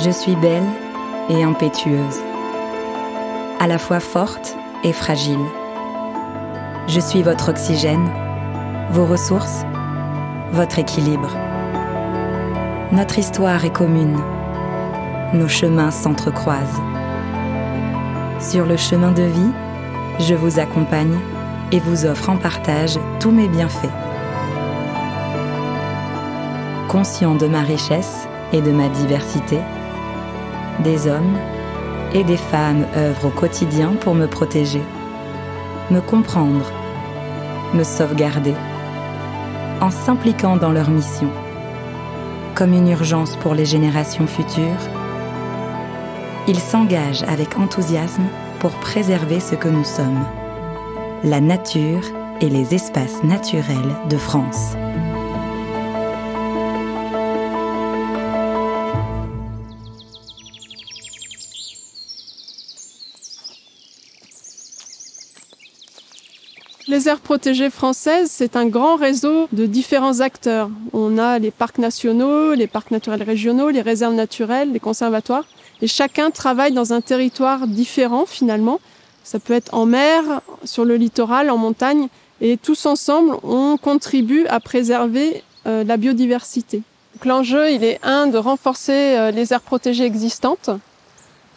Je suis belle et impétueuse, à la fois forte et fragile. Je suis votre oxygène, vos ressources, votre équilibre. Notre histoire est commune. Nos chemins s'entrecroisent. Sur le chemin de vie, je vous accompagne et vous offre en partage tous mes bienfaits. Conscient de ma richesse et de ma diversité, des hommes et des femmes œuvrent au quotidien pour me protéger, me comprendre, me sauvegarder, en s'impliquant dans leur mission. Comme une urgence pour les générations futures, ils s'engagent avec enthousiasme pour préserver ce que nous sommes, la nature et les espaces naturels de France. Les aires protégées françaises, c'est un grand réseau de différents acteurs. On a les parcs nationaux, les parcs naturels régionaux, les réserves naturelles, les conservatoires. Et chacun travaille dans un territoire différent finalement. Ça peut être en mer, sur le littoral, en montagne. Et tous ensemble, on contribue à préserver la biodiversité. L'enjeu, il est de renforcer les aires protégées existantes.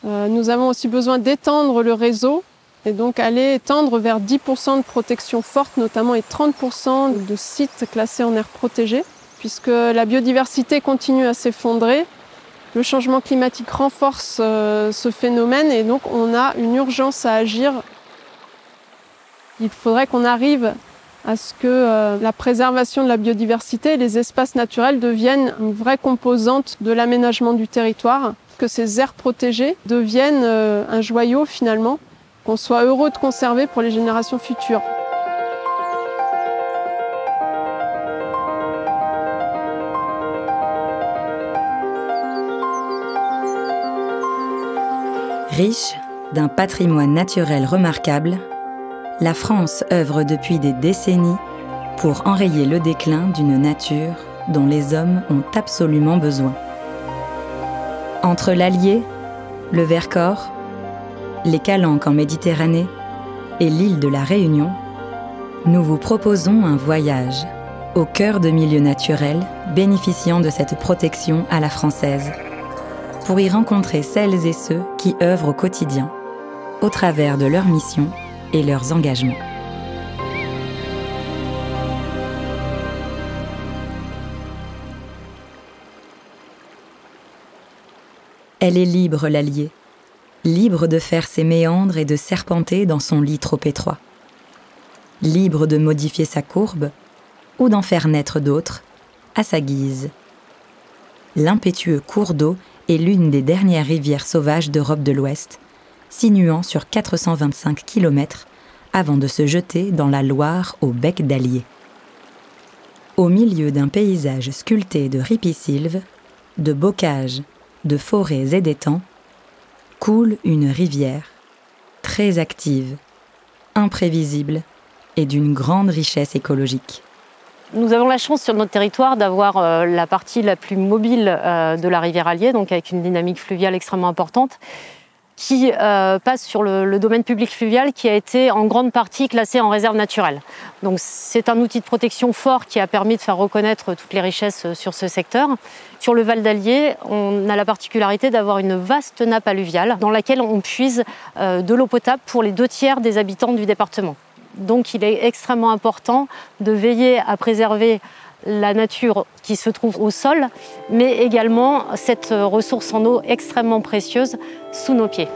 Nous avons aussi besoin d'étendre le réseau. Et donc aller tendre vers 10% de protection forte notamment et 30% de sites classés en aire protégée, puisque la biodiversité continue à s'effondrer. Le changement climatique renforce ce phénomène et donc on a une urgence à agir. Il faudrait qu'on arrive à ce que la préservation de la biodiversité et les espaces naturels deviennent une vraie composante de l'aménagement du territoire, que ces aires protégées deviennent un joyau finalement, qu'on soit heureux de conserver pour les générations futures. Riche d'un patrimoine naturel remarquable, la France œuvre depuis des décennies pour enrayer le déclin d'une nature dont les hommes ont absolument besoin. Entre l'Allier, le Vercors, les Calanques en Méditerranée et l'île de la Réunion, nous vous proposons un voyage au cœur de milieux naturels bénéficiant de cette protection à la française, pour y rencontrer celles et ceux qui œuvrent au quotidien, au travers de leurs missions et leurs engagements. Elle est libre, l'Allier, libre de faire ses méandres et de serpenter dans son lit trop étroit, libre de modifier sa courbe ou d'en faire naître d'autres à sa guise. L'impétueux cours d'eau est l'une des dernières rivières sauvages d'Europe de l'Ouest, sinuant sur 425 km avant de se jeter dans la Loire au bec d'Allier. Au milieu d'un paysage sculpté de ripisylves, de bocages, de forêts et d'étangs, coule une rivière, très active, imprévisible et d'une grande richesse écologique. Nous avons la chance sur notre territoire d'avoir la partie la plus mobile de la rivière Allier, donc avec une dynamique fluviale extrêmement importante, qui passe sur le domaine public fluvial qui a été en grande partie classé en réserve naturelle. Donc c'est un outil de protection fort qui a permis de faire reconnaître toutes les richesses sur ce secteur. Sur le Val d'Allier, on a la particularité d'avoir une vaste nappe alluviale dans laquelle on puise de l'eau potable pour les 2/3 des habitants du département. Donc il est extrêmement important de veiller à préserver la nature qui se trouve au sol, mais également cette ressource en eau extrêmement précieuse sous nos pieds.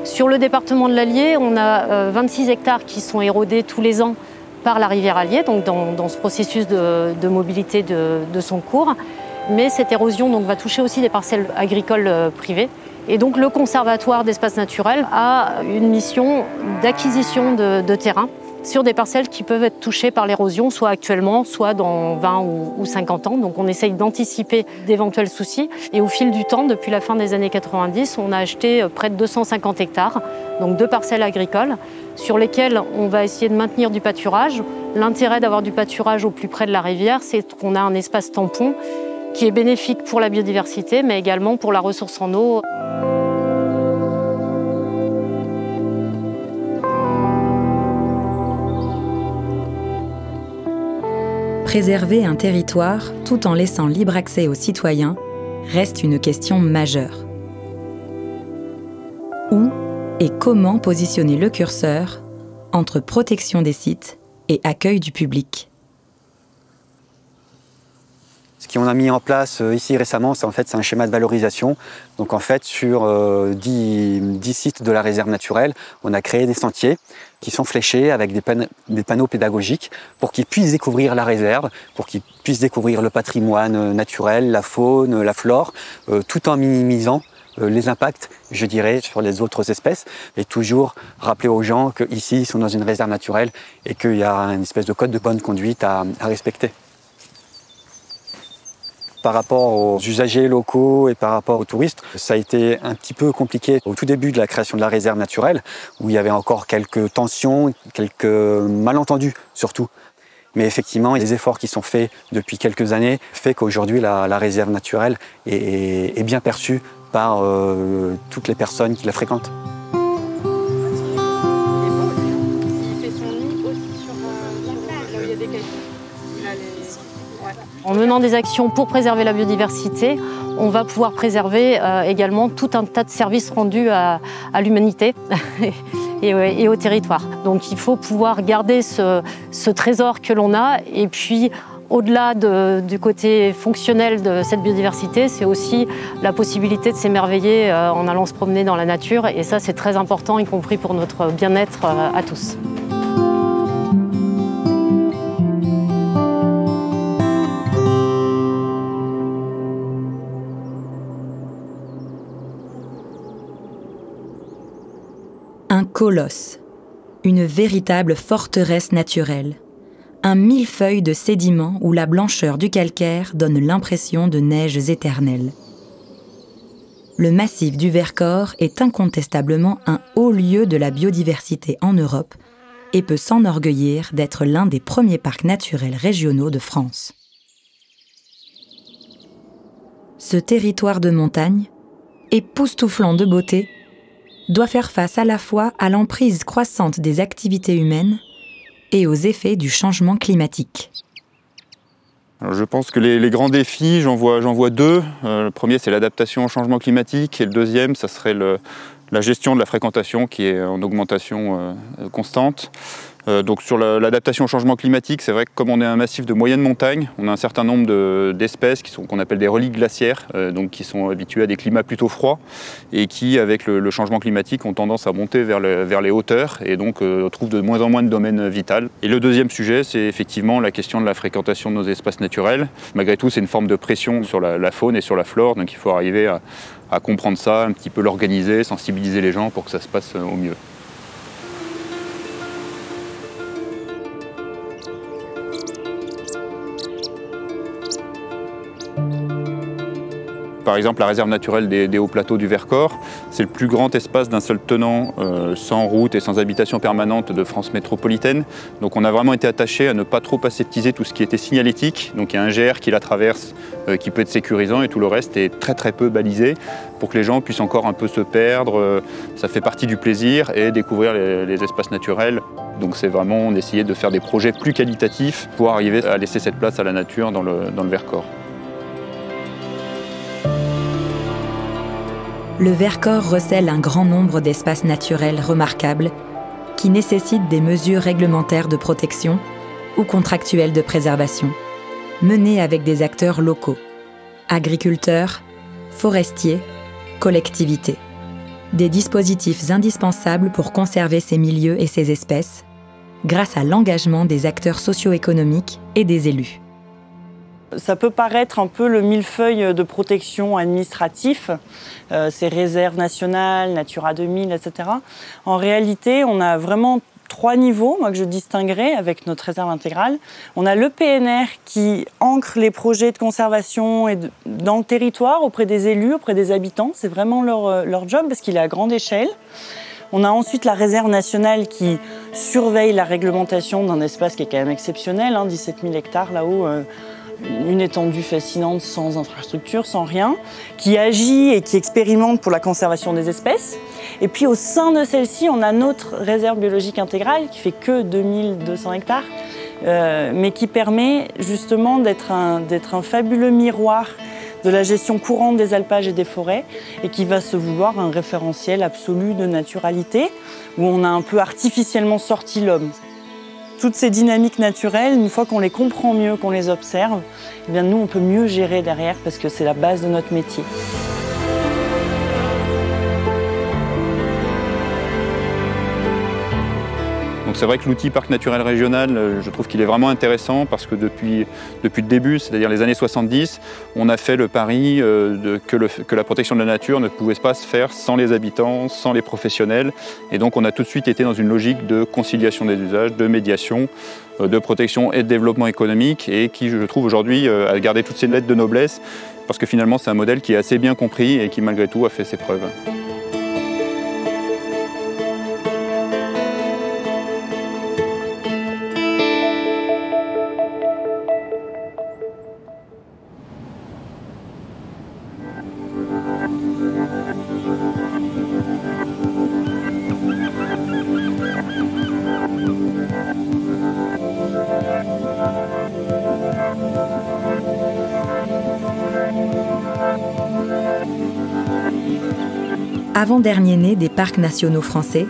Sur le département de l'Allier, on a 26 hectares qui sont érodés tous les ans par la rivière Allier, donc dans ce processus de mobilité de son cours. Mais cette érosion donc, va toucher aussi des parcelles agricoles privées. Et donc le Conservatoire d'espaces naturels a une mission d'acquisition de terrain sur des parcelles qui peuvent être touchées par l'érosion, soit actuellement, soit dans 20 ou 50 ans. Donc on essaye d'anticiper d'éventuels soucis. Et au fil du temps, depuis la fin des années 90, on a acheté près de 250 hectares, donc 2 parcelles agricoles, sur lesquelles on va essayer de maintenir du pâturage. L'intérêt d'avoir du pâturage au plus près de la rivière, c'est qu'on a un espace tampon qui est bénéfique pour la biodiversité, mais également pour la ressource en eau. Préserver un territoire tout en laissant libre accès aux citoyens reste une question majeure. Où et comment positionner le curseur entre protection des sites et accueil du public? Ce qu'on a mis en place ici récemment, c'est un schéma de valorisation. Donc en fait, sur 10 sites de la réserve naturelle, on a créé des sentiers qui sont fléchés avec des panneaux pédagogiques pour qu'ils puissent découvrir la réserve, pour qu'ils puissent découvrir le patrimoine naturel, la faune, la flore, tout en minimisant les impacts, je dirais, sur les autres espèces, et toujours rappeler aux gens qu'ici, ils sont dans une réserve naturelle et qu'il y a une espèce de code de bonne conduite à respecter. Par rapport aux usagers locaux et par rapport aux touristes, ça a été un petit peu compliqué au tout début de la création de la réserve naturelle, où il y avait encore quelques tensions, quelques malentendus surtout. Mais effectivement, les efforts qui sont faits depuis quelques années font qu'aujourd'hui, la réserve naturelle est bien perçue par toutes les personnes qui la fréquentent. En menant des actions pour préserver la biodiversité, on va pouvoir préserver également tout un tas de services rendus à l'humanité et au territoire. Donc il faut pouvoir garder ce trésor que l'on a, et puis au-delà du côté fonctionnel de cette biodiversité, c'est aussi la possibilité de s'émerveiller en allant se promener dans la nature, et ça c'est très important, y compris pour notre bien-être à tous. Un colosse, une véritable forteresse naturelle, un millefeuille de sédiments où la blancheur du calcaire donne l'impression de neiges éternelles. Le massif du Vercors est incontestablement un haut lieu de la biodiversité en Europe et peut s'enorgueillir d'être l'un des premiers parcs naturels régionaux de France. Ce territoire de montagne, époustouflant de beauté, doit faire face à la fois à l'emprise croissante des activités humaines et aux effets du changement climatique. Alors je pense que les grands défis, j'en vois deux. Le premier, c'est l'adaptation au changement climatique, et le deuxième, ça serait la gestion de la fréquentation qui est en augmentation constante. Donc sur l'adaptation au changement climatique, c'est vrai que comme on est un massif de moyenne montagne, on a un certain nombre d'espèces qu'on appelle des reliques glaciaires, donc qui sont habituées à des climats plutôt froids et qui, avec le changement climatique, ont tendance à monter vers les hauteurs et donc trouvent de moins en moins de domaines vitaux. Et le deuxième sujet, c'est effectivement la question de la fréquentation de nos espaces naturels. Malgré tout, c'est une forme de pression sur la faune et sur la flore, donc il faut arriver à comprendre ça, un petit peu l'organiser, sensibiliser les gens pour que ça se passe au mieux. Par exemple, la réserve naturelle des hauts plateaux du Vercors, c'est le plus grand espace d'un seul tenant, sans route et sans habitation permanente de France métropolitaine. Donc on a vraiment été attaché à ne pas trop aseptiser tout ce qui était signalétique. Donc il y a un GR qui la traverse, qui peut être sécurisant, et tout le reste est très très peu balisé pour que les gens puissent encore un peu se perdre. Ça fait partie du plaisir et découvrir les espaces naturels. Donc c'est vraiment, on essayait de faire des projets plus qualitatifs pour arriver à laisser cette place à la nature dans le Vercors. Le Vercors recèle un grand nombre d'espaces naturels remarquables qui nécessitent des mesures réglementaires de protection ou contractuelles de préservation, menées avec des acteurs locaux, agriculteurs, forestiers, collectivités. Des dispositifs indispensables pour conserver ces milieux et ces espèces, grâce à l'engagement des acteurs socio-économiques et des élus. Ça peut paraître un peu le millefeuille de protection administratif, ces réserves nationales, Natura 2000, etc. En réalité, on a vraiment 3 niveaux, moi, que je distinguerais avec notre réserve intégrale. On a le PNR qui ancre les projets de conservation dans le territoire, auprès des élus, auprès des habitants. C'est vraiment leur job parce qu'il est à grande échelle. On a ensuite la réserve nationale qui surveille la réglementation d'un espace qui est quand même exceptionnel, 17 000 hectares là-haut. une étendue fascinante sans infrastructure, sans rien, qui agit et qui expérimente pour la conservation des espèces. Et puis au sein de celle-ci, on a notre réserve biologique intégrale qui fait que 2200 hectares, mais qui permet justement d'être un fabuleux miroir de la gestion courante des alpages et des forêts, et qui va se vouloir un référentiel absolu de naturalité, où on a un peu artificiellement sorti l'homme. Toutes ces dynamiques naturelles, une fois qu'on les comprend mieux, qu'on les observe, eh bien nous, on peut mieux gérer derrière, parce que c'est la base de notre métier. Donc c'est vrai que l'outil parc naturel régional, je trouve qu'il est vraiment intéressant parce que depuis le début, c'est-à-dire les années 70, on a fait le pari que la protection de la nature ne pouvait pas se faire sans les habitants, sans les professionnels. Et donc on a tout de suite été dans une logique de conciliation des usages, de médiation, de protection et de développement économique, et qui, je trouve aujourd'hui, a gardé toutes ses lettres de noblesse parce que finalement c'est un modèle qui est assez bien compris et qui malgré tout a fait ses preuves. Avant-dernier né des parcs nationaux français,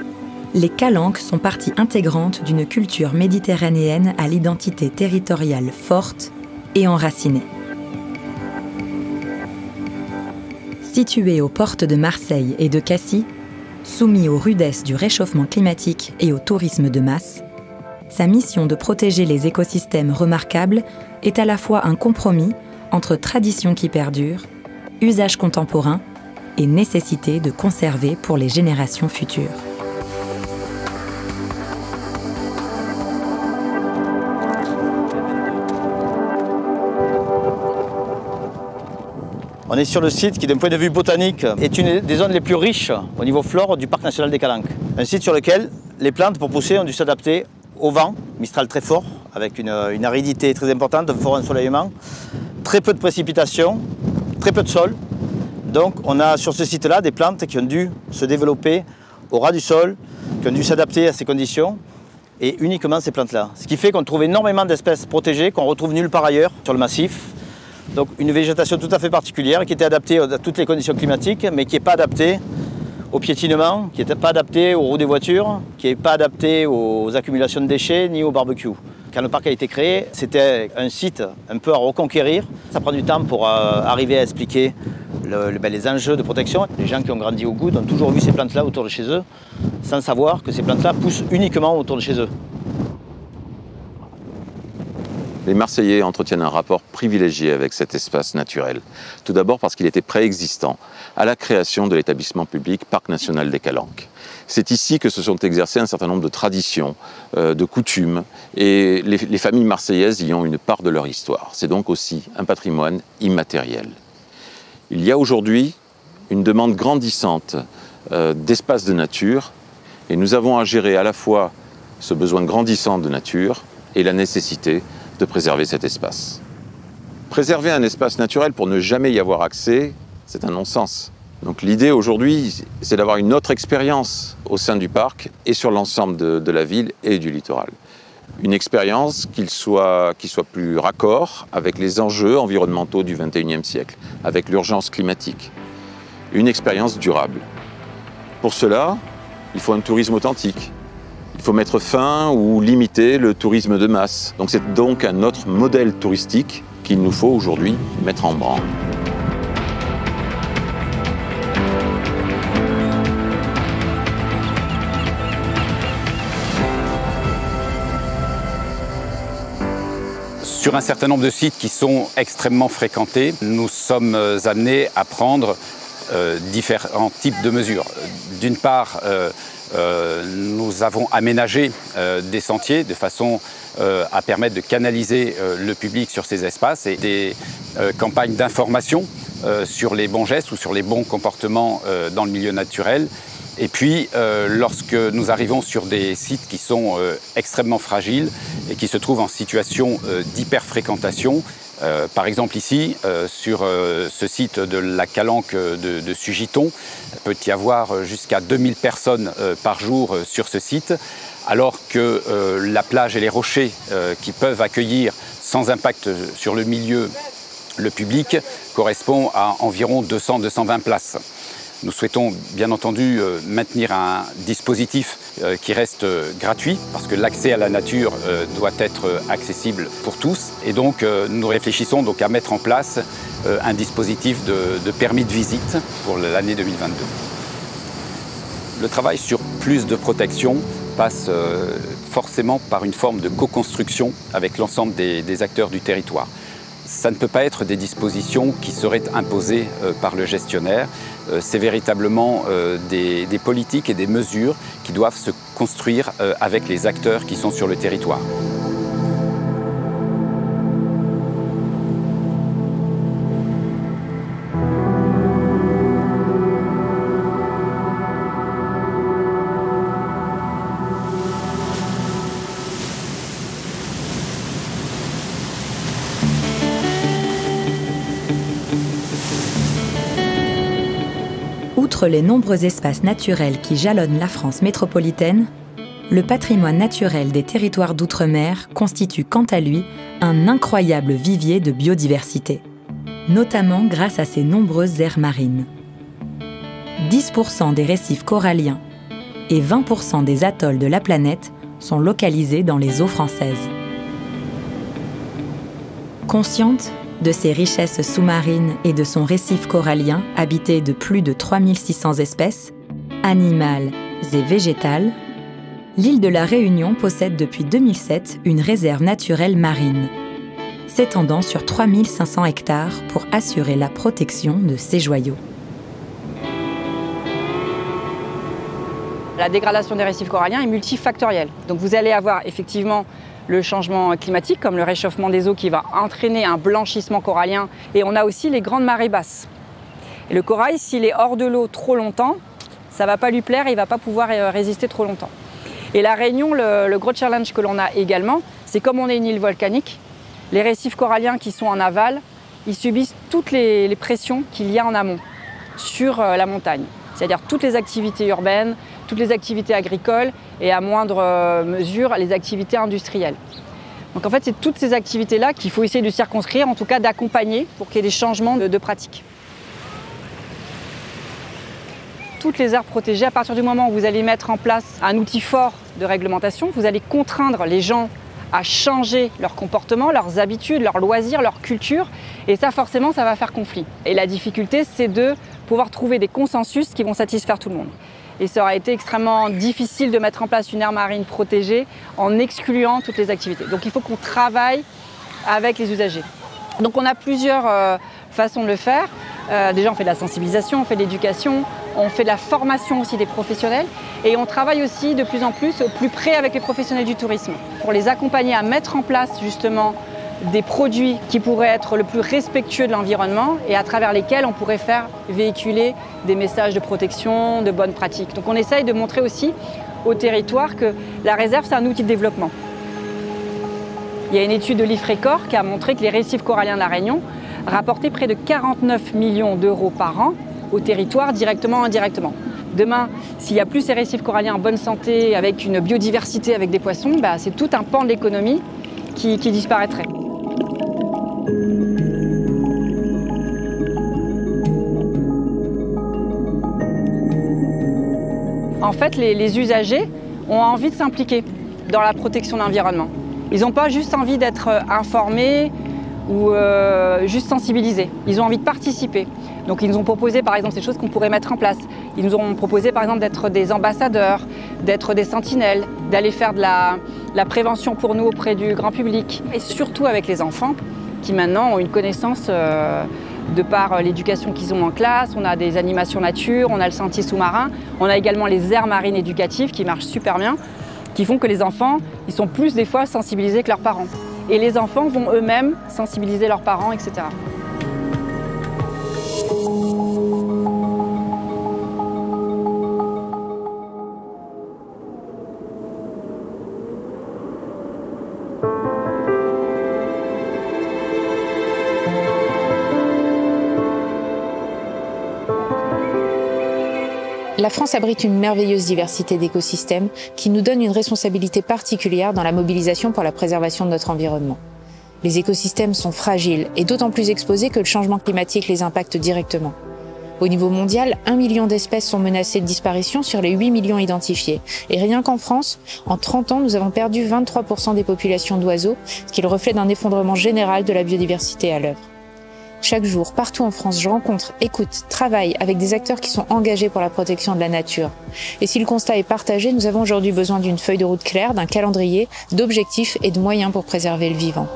les calanques sont partie intégrante d'une culture méditerranéenne à l'identité territoriale forte et enracinée. Situé aux portes de Marseille et de Cassis, soumis aux rudesses du réchauffement climatique et au tourisme de masse, sa mission de protéger les écosystèmes remarquables est à la fois un compromis entre traditions qui perdurent, usages contemporains et nécessité de conserver pour les générations futures. On est sur le site qui, d'un point de vue botanique, est une des zones les plus riches au niveau flore du parc national des Calanques. Un site sur lequel les plantes, pour pousser, ont dû s'adapter au vent, Mistral très fort, avec une aridité très importante, un fort ensoleillement, très peu de précipitations, très peu de sol. Donc on a sur ce site-là des plantes qui ont dû se développer au ras du sol, qui ont dû s'adapter à ces conditions, et uniquement ces plantes-là. Ce qui fait qu'on trouve énormément d'espèces protégées qu'on retrouve nulle part ailleurs sur le massif. Donc une végétation tout à fait particulière qui était adaptée à toutes les conditions climatiques, mais qui n'est pas adaptée au piétinement, qui n'est pas adaptée aux roues des voitures, qui n'est pas adaptée aux accumulations de déchets ni au barbecue. Quand le parc a été créé, c'était un site un peu à reconquérir. Ça prend du temps pour arriver à expliquer les enjeux de protection. Les gens qui ont grandi au Goudes ont toujours vu ces plantes-là autour de chez eux, sans savoir que ces plantes-là poussent uniquement autour de chez eux. Les Marseillais entretiennent un rapport privilégié avec cet espace naturel. Tout d'abord parce qu'il était préexistant à la création de l'établissement public Parc national des Calanques. C'est ici que se sont exercées un certain nombre de traditions, de coutumes, et les familles marseillaises y ont une part de leur histoire. C'est donc aussi un patrimoine immatériel. Il y a aujourd'hui une demande grandissante d'espace de nature, et nous avons à gérer à la fois ce besoin grandissant de nature et la nécessité de préserver cet espace. Préserver un espace naturel pour ne jamais y avoir accès, c'est un non-sens. Donc l'idée aujourd'hui, c'est d'avoir une autre expérience au sein du parc et sur l'ensemble de la ville et du littoral. Une expérience qui soit plus raccord avec les enjeux environnementaux du XXIe siècle, avec l'urgence climatique. Une expérience durable. Pour cela, il faut un tourisme authentique. Il faut mettre fin ou limiter le tourisme de masse. Donc c'est donc un autre modèle touristique qu'il nous faut aujourd'hui mettre en branle. Sur un certain nombre de sites qui sont extrêmement fréquentés, nous sommes amenés à prendre différents types de mesures. D'une part, nous avons aménagé des sentiers de façon à permettre de canaliser le public sur ces espaces, et des campagnes d'information sur les bons gestes ou sur les bons comportements dans le milieu naturel. Et puis, lorsque nous arrivons sur des sites qui sont extrêmement fragiles et qui se trouvent en situation d'hyperfréquentation, Par exemple ici, sur ce site de la calanque de Sugiton, il peut y avoir jusqu'à 2000 personnes par jour sur ce site, alors que la plage et les rochers qui peuvent accueillir sans impact sur le milieu le public correspond à environ 200-220 places. Nous souhaitons bien entendu maintenir un dispositif qui reste gratuit parce que l'accès à la nature doit être accessible pour tous. Et donc nous réfléchissons donc à mettre en place un dispositif de permis de visite pour l'année 2022. Le travail sur plus de protection passe forcément par une forme de co-construction avec l'ensemble des acteurs du territoire. Ça ne peut pas être des dispositions qui seraient imposées par le gestionnaire. C'est véritablement des politiques et des mesures qui doivent se construire avec les acteurs qui sont sur le territoire. Outre les nombreux espaces naturels qui jalonnent la France métropolitaine, le patrimoine naturel des territoires d'outre-mer constitue quant à lui un incroyable vivier de biodiversité, notamment grâce à ses nombreuses aires marines. 10% des récifs coralliens et 20% des atolls de la planète sont localisés dans les eaux françaises. Consciente de ses richesses sous-marines et de son récif corallien habité de plus de 3600 espèces, animales et végétales, l'île de la Réunion possède depuis 2007 une réserve naturelle marine, s'étendant sur 3500 hectares pour assurer la protection de ses joyaux. La dégradation des récifs coralliens est multifactorielle. Donc vous allez avoir effectivement le changement climatique, comme le réchauffement des eaux qui va entraîner un blanchissement corallien. Et on a aussi les grandes marées basses. Et le corail, s'il est hors de l'eau trop longtemps, ça ne va pas lui plaire et il ne va pas pouvoir résister trop longtemps. Et la Réunion, le gros challenge que l'on a également, c'est comme on est une île volcanique, les récifs coralliens qui sont en aval, ils subissent toutes les pressions qu'il y a en amont sur la montagne. C'est-à-dire toutes les activités urbaines, toutes les activités agricoles et à moindre mesure les activités industrielles. Donc en fait, c'est toutes ces activités-là qu'il faut essayer de circonscrire, en tout cas d'accompagner pour qu'il y ait des changements de pratiques. Toutes les aires protégées, à partir du moment où vous allez mettre en place un outil fort de réglementation, vous allez contraindre les gens à changer leur comportement, leurs habitudes, leurs loisirs, leur culture. Et ça, forcément, ça va faire conflit. Et la difficulté, c'est de pouvoir trouver des consensus qui vont satisfaire tout le monde. Et ça aurait été extrêmement difficile de mettre en place une aire marine protégée en excluant toutes les activités. Donc il faut qu'on travaille avec les usagers. Donc on a plusieurs façons de le faire. Déjà on fait de la sensibilisation, on fait de l'éducation, on fait de la formation aussi des professionnels et on travaille aussi de plus en plus au plus près avec les professionnels du tourisme pour les accompagner à mettre en place justement des produits qui pourraient être le plus respectueux de l'environnement et à travers lesquels on pourrait faire véhiculer des messages de protection, de bonnes pratiques. Donc on essaye de montrer aussi au territoire que la réserve, c'est un outil de développement. Il y a une étude de l'IFRECOR qui a montré que les récifs coralliens de la Réunion rapportaient près de 49 millions d'euros par an au territoire, directement ou indirectement. Demain, s'il n'y a plus ces récifs coralliens en bonne santé, avec une biodiversité, avec des poissons, c'est tout un pan de l'économie qui disparaîtrait. En fait, les usagers ont envie de s'impliquer dans la protection de l'environnement. Ils n'ont pas juste envie d'être informés ou juste sensibilisés. Ils ont envie de participer. Donc ils nous ont proposé par exemple ces choses qu'on pourrait mettre en place. Ils nous ont proposé par exemple d'être des ambassadeurs, d'être des sentinelles, d'aller faire de la prévention pour nous auprès du grand public. Et surtout avec les enfants qui maintenant ont une connaissance de par l'éducation qu'ils ont en classe. On a des animations nature, on a le sentier sous-marin, on a également les aires marines éducatives qui marchent super bien, qui font que les enfants, ils sont plus des fois sensibilisés que leurs parents. Et les enfants vont eux-mêmes sensibiliser leurs parents, etc. La France abrite une merveilleuse diversité d'écosystèmes qui nous donne une responsabilité particulière dans la mobilisation pour la préservation de notre environnement. Les écosystèmes sont fragiles et d'autant plus exposés que le changement climatique les impacte directement. Au niveau mondial, 1 million d'espèces sont menacées de disparition sur les 8 millions identifiés. Et rien qu'en France, en 30 ans, nous avons perdu 23% des populations d'oiseaux, ce qui est le reflet d'un effondrement général de la biodiversité à l'œuvre. Chaque jour, partout en France, je rencontre, écoute, travaille avec des acteurs qui sont engagés pour la protection de la nature. Et si le constat est partagé, nous avons aujourd'hui besoin d'une feuille de route claire, d'un calendrier, d'objectifs et de moyens pour préserver le vivant.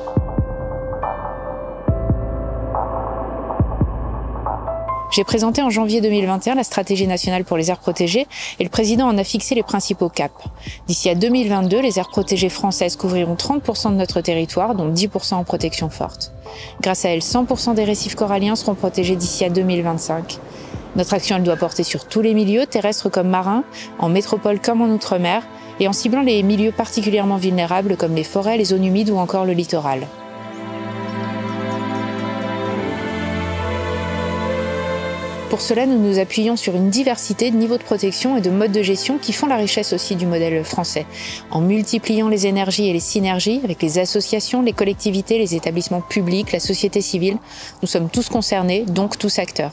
J'ai présenté en janvier 2021 la stratégie nationale pour les aires protégées et le président en a fixé les principaux caps. D'ici à 2022, les aires protégées françaises couvriront 30% de notre territoire, dont 10% en protection forte. Grâce à elles, 100% des récifs coralliens seront protégés d'ici à 2025. Notre action, elle doit porter sur tous les milieux, terrestres comme marins, en métropole comme en outre-mer, et en ciblant les milieux particulièrement vulnérables comme les forêts, les zones humides ou encore le littoral. Pour cela, nous nous appuyons sur une diversité de niveaux de protection et de modes de gestion qui font la richesse aussi du modèle français. En multipliant les énergies et les synergies avec les associations, les collectivités, les établissements publics, la société civile, nous sommes tous concernés, donc tous acteurs.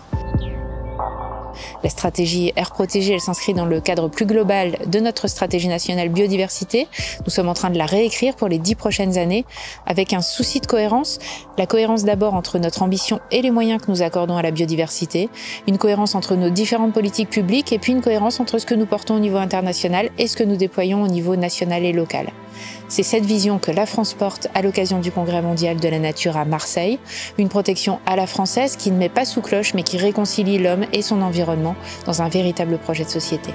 La stratégie Aires protégées, elle s'inscrit dans le cadre plus global de notre stratégie nationale biodiversité. Nous sommes en train de la réécrire pour les 10 prochaines années avec un souci de cohérence. La cohérence d'abord entre notre ambition et les moyens que nous accordons à la biodiversité, une cohérence entre nos différentes politiques publiques et puis une cohérence entre ce que nous portons au niveau international et ce que nous déployons au niveau national et local. C'est cette vision que la France porte à l'occasion du Congrès mondial de la nature à Marseille, une protection à la française qui ne met pas sous cloche mais qui réconcilie l'homme et son environnement dans un véritable projet de société.